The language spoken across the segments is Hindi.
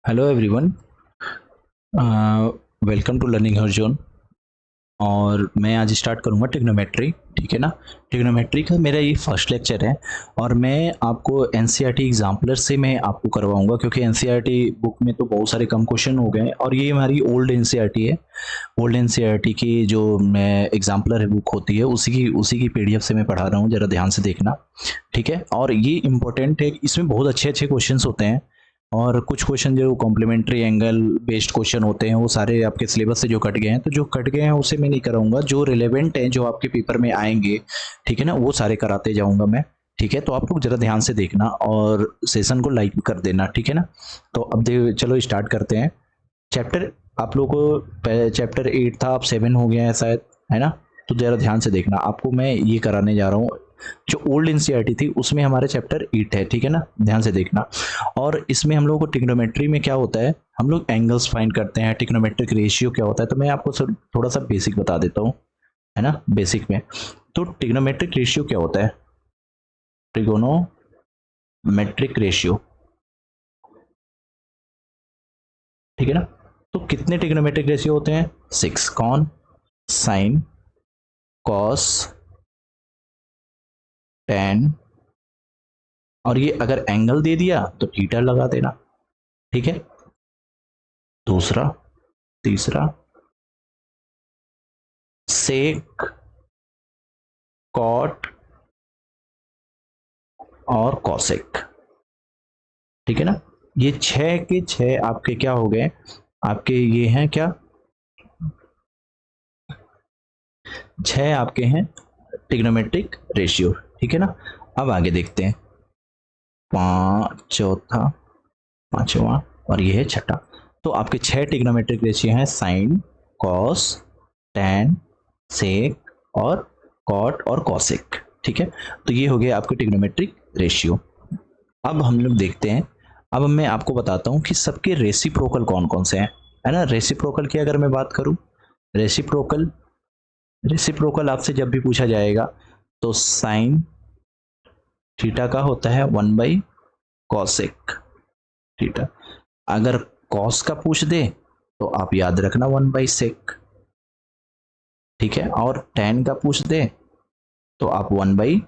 Hello everyone. Welcome to learning her zone. और मैं आज स्टार्ट करूंगा ट्रिग्नोमेट्री। ठीक है ना। ट्रिग्नोमेट्री का मेरा ये फर्स्ट लेक्चर है और मैं आपको एनसीईआरटी एग्जाम्पलर से मैं आपको करवाऊंगा, क्योंकि एनसीईआरटी बुक में तो बहुत सारे कम क्वेश्चन हो गए हैं और ये हमारी ओल्ड एनसीईआरटी है। ओल्ड एनसीईआरटी की जो मैं एग्जाम्पलर है बुक होती है उसी की पीडीएफ से मैं पढ़ा रहा हूँ, जरा ध्यान से देखना। ठीक है। और ये इंपॉर्टेंट है, इसमें बहुत अच्छे अच्छे क्वेश्चन होते हैं और कुछ क्वेश्चन जो कॉम्प्लीमेंट्री एंगल बेस्ड क्वेश्चन होते हैं वो सारे आपके सिलेबस से जो कट गए हैं, तो जो कट गए हैं उसे मैं नहीं कराऊंगा, जो रिलेवेंट हैं जो आपके पेपर में आएंगे, ठीक है ना, वो सारे कराते जाऊंगा मैं। ठीक है, तो आप लोग जरा ध्यान से देखना और सेशन को लाइक कर देना। ठीक है ना। तो अब चलो स्टार्ट करते हैं। चैप्टर आप लोग को चैप्टर 8 था, अब 7 हो गया है शायद, है ना। तो जरा ध्यान से देखना, आपको मैं ये कराने जा रहा हूँ। जो ओल्ड एनसीईआरटी थी उसमें हमारे चैप्टर 8 है, ठीक है ना, ध्यान से देखना। और इसमें हम लोग को ट्रिग्नोमेट्री में क्या होता है, हम लोग एंगल्स फाइंड करते हैं, ट्रिग्नोमेट्रिक रेशियो क्या होता है, तो मैं आपको थोड़ा सा बेसिक बता देता हूँ, है ना, बेसिक में। तो ट्रिग्नोमेट्रिक रेशियो क्या होता है, ट्रिगोनोमेट्रिक रेशियो, ठीक है ना। तो कितने ट्रिग्नोमेट्रिक रेशियो होते हैं? 6। कौन? साइन, कॉस, टेन, और ये अगर एंगल दे दिया तो थीटा लगा देना। ठीक है। दूसरा, तीसरा, सेक, कॉट और कॉसेक। ठीक है ना। ये 6 के 6 आपके क्या हो गए, आपके ये हैं क्या, 6 आपके हैं ट्रिग्नोमेट्रिक रेशियो। ठीक है ना। अब आगे देखते हैं, चौथा, पांचवा और ये है छठा। तो आपके 6 ट्रिग्नोमेट्रिक रेशियो हैं, साइन, कॉस, टैन, सेक और कॉट और कॉसेक। ठीक है। तो ये हो गया आपके ट्रिग्नोमेट्रिक रेशियो। अब हम लोग देखते हैं, अब मैं आपको बताता हूं कि सबके रेसिप्रोकल कौन कौन से हैं, है ना। रेसिप्रोकल की अगर मैं बात करूं, रेसिप्रोकल रेसिप्रोकल आपसे जब भी पूछा जाएगा तो साइन थीटा का होता है 1 बाई कॉसेक थीटा। अगर कॉस का पूछ दे तो आप याद रखना 1 बाई सेक। ठीक है। और टेन का पूछ दे तो आप 1 बाई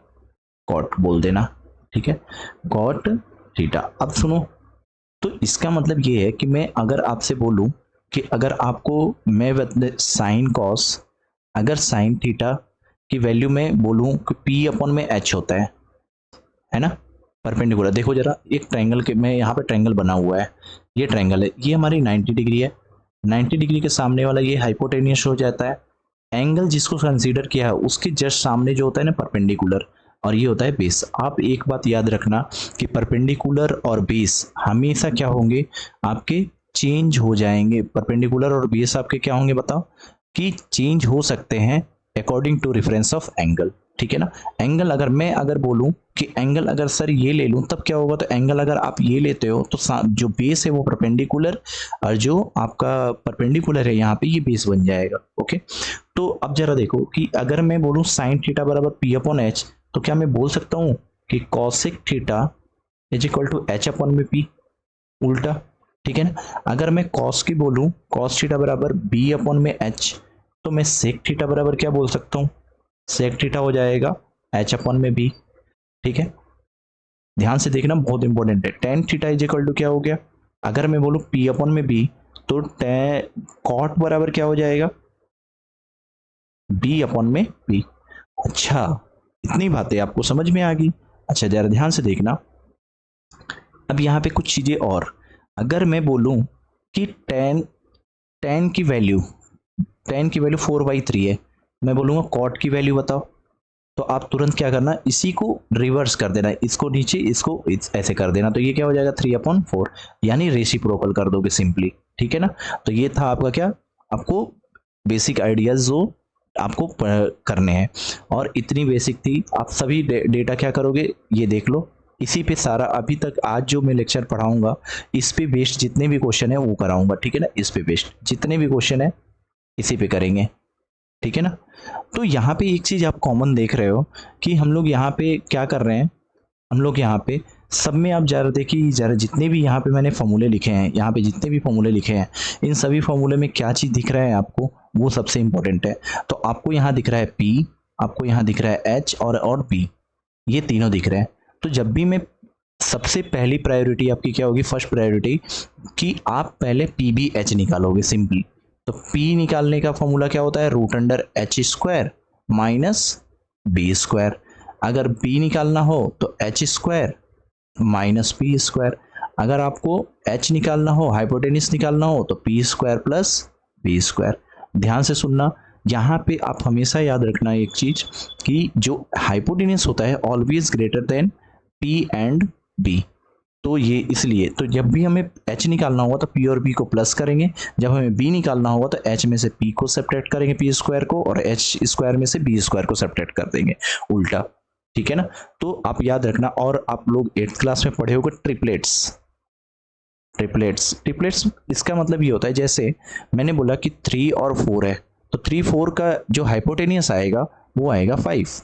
कॉट बोल देना। ठीक है, कॉट थीटा। अब सुनो, तो इसका मतलब ये है कि मैं अगर आपसे बोलूं कि अगर आपको मैं साइन कॉस, अगर साइन थीटा की वैल्यू में बोलूं कि पी अपॉन में एच होता है ना, परपेंडिकुलर। देखो जरा, एक ट्रायंगल के मैं यहाँ पे ट्रायंगल बना हुआ है, ये ट्रायंगल है, ये हमारी 90 डिग्री है, 90 डिग्री के सामने वाला ये हाइपोटेनियस हो जाता है। एंगल जिसको कंसीडर किया है उसके जस्ट सामने जो होता है ना परपेंडिकुलर, और ये होता है बेस। आप एक बात याद रखना कि परपेंडिकुलर और बेस हमेशा क्या होंगे, आपके चेंज हो जाएंगे। परपेंडिकुलर और बेस आपके क्या होंगे बताओ, कि चेंज हो सकते हैं according to reference of angle. ठीक है ना। एंगल अगर बोलूं कि एंगल अगर सर ये ले लूं तब क्या होगा, तो एंगल अगर आप ये लेते हो तो जो बेस है वो परपेंडिकुलर, और जो आपका परपेंडिकुलर है यहाँ पे ये बेस बन जाएगा। ओके। तो अब जरा देखो कि अगर मैं बोलूं साइन थीटा बराबर पी अपॉन एच, तो क्या मैं बोल सकता हूं कि cosec theta is equal to H upon में पी, उल्टा। ठीक है ना। अगर मैं कॉस की बोलूं, कॉस थीटा बराबर बी अपॉन में एच, तो मैं सेक थीटा बराबर क्या बोल सकता हूं, सेक थीटा हो जाएगा एच अपॉन में बी। ठीक है। ध्यान से देखना, बहुत इंपॉर्टेंट है। Tan theta is equal to क्या हो गया, अगर मैं बोलूं पी अपॉन में बी, तो कॉट बराबर क्या हो जाएगा, बी अपॉन में बी। अच्छा, इतनी बातें आपको समझ में आ गई। अच्छा जरा ध्यान से देखना, अब यहाँ पे कुछ चीजें और, अगर मैं बोलूं कि टेन टेन की वैल्यू 4/3 है, मैं बोलूंगा कॉट की वैल्यू बताओ, तो आप तुरंत क्या करना, इसी को रिवर्स कर देना, इसको नीचे इसको ऐसे कर देना, तो ये क्या हो जाएगा 3/4, यानी रेसिप्रोकल कर दोगे सिंपली। ठीक है ना। तो ये था आपका क्या, आपको बेसिक आइडियाज जो आपको करने हैं, और इतनी बेसिक थी। आप सभी डेटा क्या करोगे ये देख लो, इसी पे सारा अभी तक आज जो मैं लेक्चर पढ़ाऊंगा इस पे बेस्ड जितने भी क्वेश्चन है वो कराऊंगा। ठीक है ना, इस पे बेस्ड जितने भी क्वेश्चन है इसी पे करेंगे। ठीक है ना। तो यहाँ पे एक चीज आप कॉमन देख रहे हो कि हम लोग यहाँ पे क्या कर रहे हैं, हम लोग यहाँ पे सब में आप जरा देखिए, जरा जितने भी यहाँ पे मैंने फॉर्मूले लिखे हैं, यहाँ पे जितने भी फॉर्मूले लिखे हैं, इन सभी फॉर्मूले में क्या चीज़ दिख रहा है आपको, वो सबसे इंपॉर्टेंट है। तो आपको यहाँ दिख रहा है P, आपको यहाँ दिख रहा है H और B, ये तीनों दिख रहे हैं। तो जब भी मैं, सबसे पहली प्रायोरिटी आपकी क्या होगी, फर्स्ट प्रायोरिटी, कि आप पहले PBH निकालोगे सिंपली। तो P निकालने का फॉर्मूला क्या होता है, √H² माइनस B²। अगर B निकालना हो तो H² माइनस P²। अगर आपको H निकालना हो, हाइपोटेनिस निकालना हो, तो P² प्लस B²। ध्यान से सुनना, यहाँ पे आप हमेशा याद रखना एक चीज, कि जो हाइपोटेनिस होता है always greater than P and B। तो ये इसलिए, तो जब भी हमें H निकालना होगा तो P और B को प्लस करेंगे, जब हमें B निकालना होगा तो H में से P को सब्ट्रैक्ट करेंगे, P² को, और H² में से B² को सब्ट्रैक्ट कर देंगे, उल्टा। ठीक है ना। तो आप याद रखना। और आप लोग 8th क्लास में पढ़े होगे ट्रिपलेट्स। ट्रिपलेट्स इसका मतलब ये होता है, जैसे मैंने बोला कि 3 और 4 है, तो 3 4 का जो हाइपोटेनियस आएगा वो आएगा 5।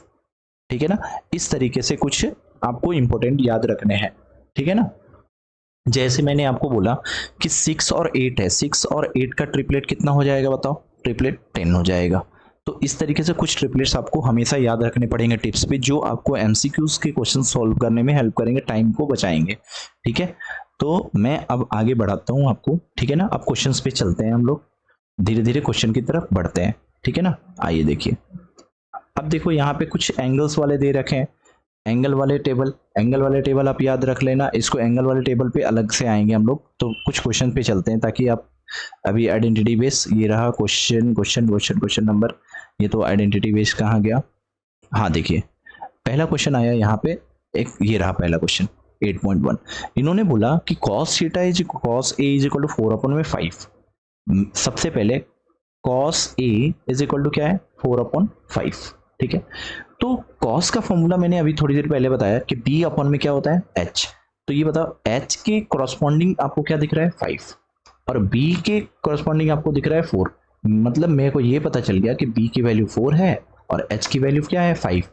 ठीक है ना। इस तरीके से कुछ आपको इंपॉर्टेंट याद रखने हैं। ठीक है ना। जैसे मैंने आपको बोला कि 6 और 8 है, 6 और 8 का ट्रिपलेट कितना हो जाएगा बताओ, ट्रिपलेट 10 हो जाएगा। तो इस तरीके से कुछ ट्रिपलेट्स आपको हमेशा याद रखने पड़ेंगे टिप्स पे, जो आपको एमसीक्यूज के क्वेश्चन सॉल्व करने में हेल्प करेंगे, टाइम को बचाएंगे। ठीक है। तो मैं अब आगे बढ़ाता हूँ आपको। ठीक है ना। अब क्वेश्चंस पे चलते हैं, हम लोग धीरे धीरे क्वेश्चन की तरफ बढ़ते हैं। ठीक है ना। आइए देखिए, अब देखो यहाँ पे कुछ एंगल्स वाले दे रखे हैं, एंगल वाले टेबल आप याद रख लेना। इसको एंगल वाले टेबल पे अलग से आएंगे हम लोग। तो कुछ क्वेश्चन पे चलते हैं, ताकि आप अभी आइडेंटिटी बेस, ये रहा क्वेश्चन नंबर, ये तो आइडेंटिटी बेस कहाँ गया, हाँ देखिए पहला क्वेश्चन आया यहाँ पे, एक ये रहा पहला क्वेश्चन 8.1। इन्होंने बोला कि cos A is equal to 4/5। सबसे पहले cos A is equal to क्या है, 4/5। ठीक है। तो cos का फॉर्मूला मैंने अभी थोड़ी देर पहले बताया कि b अपॉन में क्या होता है, h। तो ये बताओ h के कॉरस्पॉन्डिंग आपको क्या दिख रहा है, 5, और b के कॉरस्पॉन्डिंग आपको दिख रहा है 4। मतलब मेरे को ये पता चल गया कि b की वैल्यू 4 है और h की वैल्यू क्या है, 5।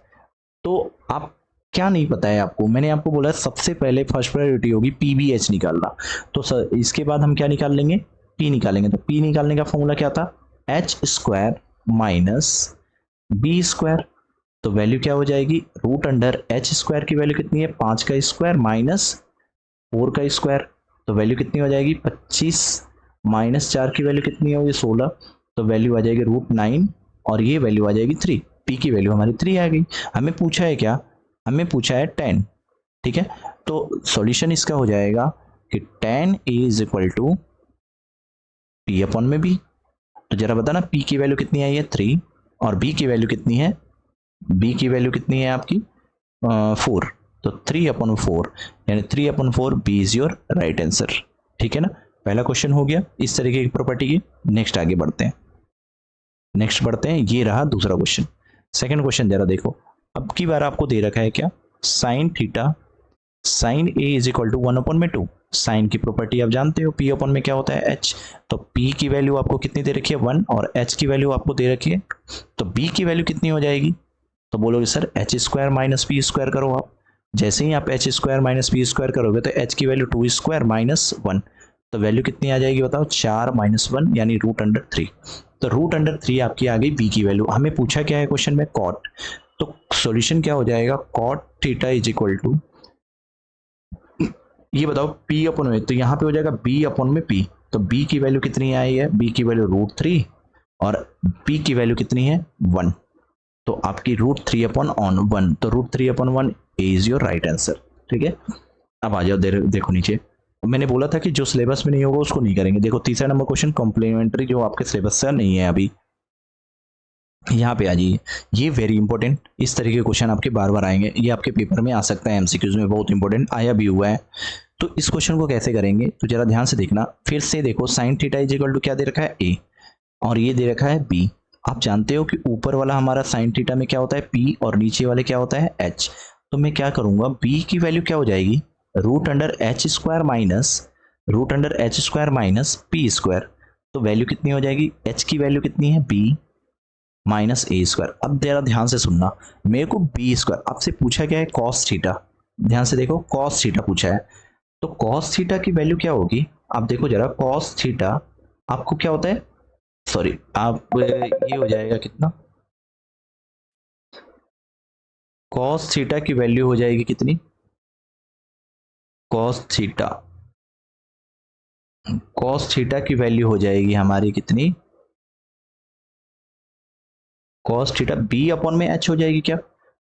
तो आप क्या नहीं पता है आपको, मैंने आपको बोला सबसे पहले फर्स्ट प्रायोरिटी होगी PBH निकालना। तो सर इसके बाद हम क्या निकाल लेंगे, P निकालेंगे। तो P निकालने का फॉर्मूला क्या था, H² माइनस B²। तो वैल्यू क्या हो जाएगी, √H² की वैल्यू कितनी है, 5 का स्क्वायर माइनस 4 का स्क्वायर। तो वैल्यू कितनी हो जाएगी, 25 माइनस 4 की वैल्यू कितनी होगी, 16। तो वैल्यू आ जाएगी √9, और ये वैल्यू आ जाएगी 3। P की वैल्यू हमारी 3 आ गई। हमें पूछा है क्या, हमें पूछा है 10। ठीक है। तो सॉल्यूशन इसका हो जाएगा कि tan A is equal to P upon में B। तो जरा बताना P की वैल्यू कितनी आई है, 3, और B की वैल्यू कितनी है, B की वैल्यू कितनी है आपकी 4। तो 3/4 यानी 3/4 B is your right answer. ठीक है ना। पहला क्वेश्चन हो गया इस तरीके की प्रॉपर्टी की। नेक्स्ट आगे बढ़ते हैं, ये रहा दूसरा क्वेश्चन। सेकंड क्वेश्चन जरा देखो, अब की बार आपको दे रखा है क्या, sin A is equal to 1/2। Sine की प्रॉपर्टी आप जानते हो, P अपॉन में क्या होता है, H। तो P की वैल्यू आपको कितनी दे रखी है, 1, और H की वैल्यू आपको दे रखी है, तो B की वैल्यू कितनी हो जाएगी। तो बोलोगे सर H² माइनस P² करो आप। जैसे ही आप H² माइनस P² करोगे तो H की वैल्यू 2² माइनस 1। तो वैल्यू कितनी आ जाएगी बताओ, 4 माइनस 1 यानी √3। तो √3 आपकी आ गई B की वैल्यू। हमें पूछा क्या है क्वेश्चन में, कॉट। तो सॉल्यूशन क्या हो जाएगा, cot theta is equal to, ये बताओ P अपॉन में, तो यहाँ पे हो जाएगा B अपॉन में P। तो B की वैल्यू कितनी आई है, B की वैल्यू √3, और P की वैल्यू कितनी है, 1। तो आपकी √3/1, तो √3/1 इज योर राइट आंसर। ठीक है। अब आ जाओ देखो नीचे, मैंने बोला था कि जो सिलेबस में नहीं होगा उसको नहीं करेंगे। देखो तीसरा नंबर क्वेश्चन कॉम्प्लीमेंट्री, जो आपके सिलेबस से नहीं है अभी, यहाँ पे आ जाइए। ये वेरी इंपॉर्टेंट, इस तरीके के क्वेश्चन आपके बार बार आएंगे, ये आपके पेपर में आ सकता है, एमसीक्यूज में बहुत इंपॉर्टेंट आया भी हुआ है। तो इस क्वेश्चन को कैसे करेंगे, तो जरा ध्यान से देखना। फिर से देखो sin theta is equal to क्या दे रखा है, A, और ये दे रखा है B। आप जानते हो कि ऊपर वाला हमारा sin थीटा में क्या होता है, P, और नीचे वाले क्या होता है, H। तो मैं क्या करूंगा, B की वैल्यू क्या हो जाएगी, √H² माइनस P²। तो वैल्यू कितनी हो जाएगी, H की वैल्यू कितनी है, B माइनस A²। अब जरा ध्यान से सुनना, मेरे को B², आपसे पूछा गया है cos थीटा, ध्यान से देखो, कॉस थीटा पूछा है, तो कॉस थीटा की वैल्यू क्या होगी? आप देखो जरा, कॉस थीटा आपको क्या होता है, सॉरी आप ये हो जाएगा कितना, कॉस थीटा की वैल्यू हो जाएगी कितनी, कॉस थीटा, कॉस थीटा की वैल्यू हो जाएगी हमारी कितनी, कॉस थीटा बी अपॉन में एच हो जाएगी क्या?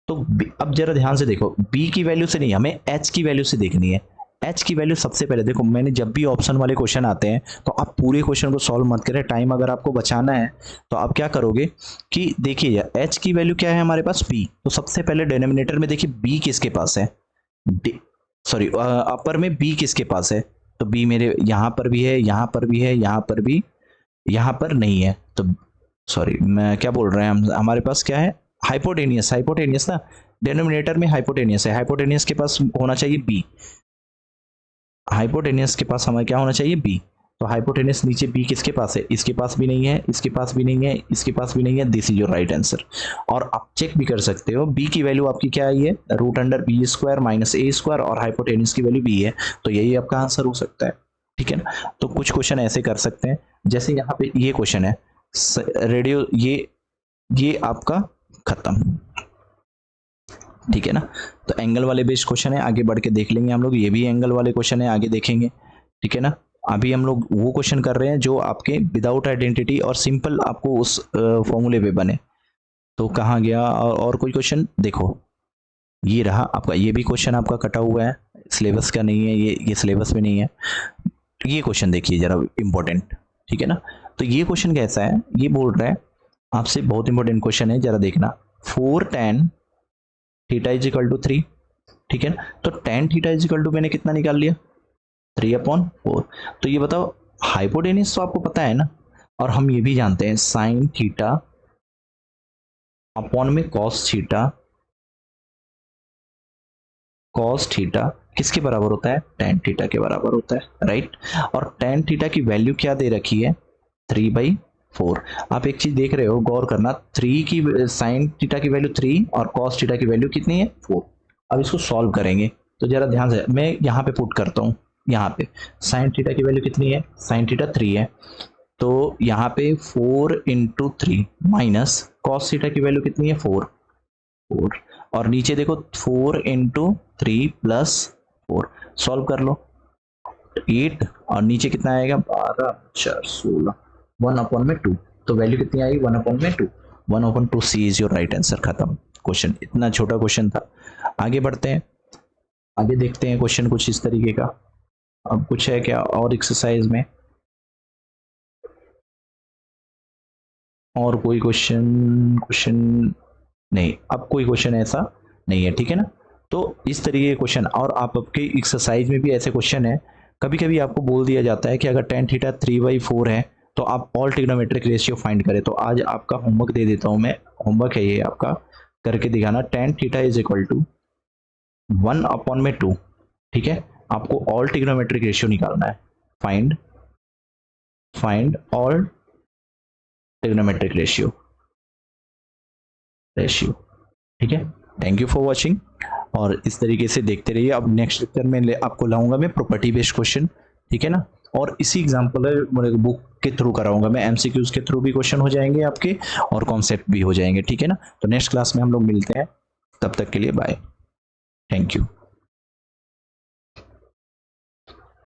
तो अब जरा ध्यान से देखो, बी की वैल्यू से नहीं, हमें एच की वैल्यू से देखनी है। एच की वैल्यू सबसे पहले देखो, मैंने जब भी ऑप्शन वाले क्वेश्चन आते हैं तो आप पूरे क्वेश्चन को सॉल्व मत करें, टाइम अगर आपको बचाना है तो आप क्या करोगे कि देखिए एच की वैल्यू क्या है हमारे पास, बी, तो सबसे पहले डिनोमिनेटर में देखिए बी किसके पास है, सॉरी अपर में बी किसके पास है, तो बी मेरे यहां पर भी है, यहां पर भी है, यहां पर भी, यहां पर नहीं है, तो सॉरी मैं क्या बोल रहे हैं हम, हमारे पास क्या है, हाइपोटेनियस, हाइपोटेनियस ना, डिनोमिनेटर में हाइपोटेनियस है, हाइपोटेनियस के पास होना चाहिए बी, हाइपोटेनियस के पास हमें क्या होना चाहिए, बी, तो हाइपोटेनियस नीचे बी किसके पास है, इसके पास भी नहीं है, इसके पास भी नहीं है, इसके पास भी नहीं है, this is your right answer. और आप चेक भी कर सकते हो बी की वैल्यू आपकी क्या आई है, root under B square minus A square, और हाइपोटेनियस की वैल्यू बी है, तो यही आपका आंसर हो सकता है, ठीक है ना। तो कुछ क्वेश्चन ऐसे कर सकते हैं, जैसे यहाँ पे ये क्वेश्चन है, रेडियो, ये आपका खत्म, ठीक है ना। तो एंगल वाले बेस्ड क्वेश्चन है, आगे बढ़ के देख लेंगे हम लोग, ये भी एंगल वाले क्वेश्चन है, आगे देखेंगे, ठीक है ना। अभी हम लोग वो क्वेश्चन कर रहे हैं जो आपके विदाउट आइडेंटिटी और सिंपल आपको उस फॉर्मूले पे बने, तो कहाँ गया, और कोई क्वेश्चन देखो, ये रहा आपका, ये भी क्वेश्चन आपका कटा हुआ है, सिलेबस का नहीं है, ये सिलेबस में नहीं है, ये क्वेश्चन देखिए जरा इंपॉर्टेंट, ठीक है ना। तो ये क्वेश्चन कैसा है, ये बोल रहा है आपसे, बहुत इंपॉर्टेंट क्वेश्चन है, जरा देखना, 4 tan theta is equal to 3, ठीक है ना। तो tan theta is equal to मैंने कितना निकाल लिया, 3/4, तो ये बताओ हाइपोटेनियस तो आपको पता है ना, और हम ये भी जानते हैं साइन थीटा अपॉन में कॉस थीटा, कॉस थीटा किसके बराबर होता है, tan थीटा के बराबर होता है, राइट। और tan थीटा की वैल्यू क्या दे रखी है, 3/4। आप एक चीज देख रहे हो, गौर करना, 3 की साइन थीटा की वैल्यू 3 और कॉस थीटा की वैल्यू कितनी है, 4। अब इसको सॉल्व करेंगे, तो जरा ध्यान से, मैं यहाँ पे पुट करता हूँ, यहाँ पे साइन थीटा की वैल्यू कितनी है, साइन थीटा 3 है, तो यहाँ पे 4 इंटू 3 माइनस कॉस थीटा की वैल्यू कितनी है, 4, और नीचे देखो 4 इंटू 3 प्लस 4, सॉल्व कर लो, 8, और नीचे कितना आएगा, 12 4 16, 1/2, तो वैल्यू कितनी आएगी, 1/2, 1/2, सी इज योर राइट आंसर, खत्म क्वेश्चन, इतना छोटा क्वेश्चन था। आगे बढ़ते हैं, आगे देखते हैं क्वेश्चन कुछ इस तरीके का। अब कुछ है क्या और एक्सरसाइज में, और कोई क्वेश्चन नहीं, अब कोई क्वेश्चन ऐसा नहीं है, ठीक है ना। तो इस तरीके के क्वेश्चन, और आपके एक्सरसाइज में भी ऐसे क्वेश्चन है, कभी कभी आपको बोल दिया जाता है कि अगर tan थीटा 3/4 है तो आप ऑल ट्रिग्नोमेट्रिक रेशियो फाइंड करें, तो आज आपका होमवर्क दे देता हूं मैं, होमवर्क है ये आपका, करके दिखाना, tan theta is equal to 1/2, ठीक है, आपको ऑल ट्रिग्नोमेट्रिक रेशियो निकालना है, फाइंड ऑल ट्रिग्नोमेट्रिक रेशियो, ठीक है। थैंक यू फॉर वॉचिंग, और इस तरीके से देखते रहिए। अब नेक्स्ट लेक्चर में आपको लाऊंगा मैं प्रॉपर्टी बेस्ड क्वेश्चन, ठीक है ना, और इसी एग्जांपल बुक के थ्रू कराऊंगा मैं, एमसीक्यूज के थ्रू भी क्वेश्चन हो जाएंगे आपके, और कॉन्सेप्ट भी हो जाएंगे, ठीक है ना। तो नेक्स्ट क्लास में हम लोग मिलते हैं, तब तक के लिए बाय, थैंक यू।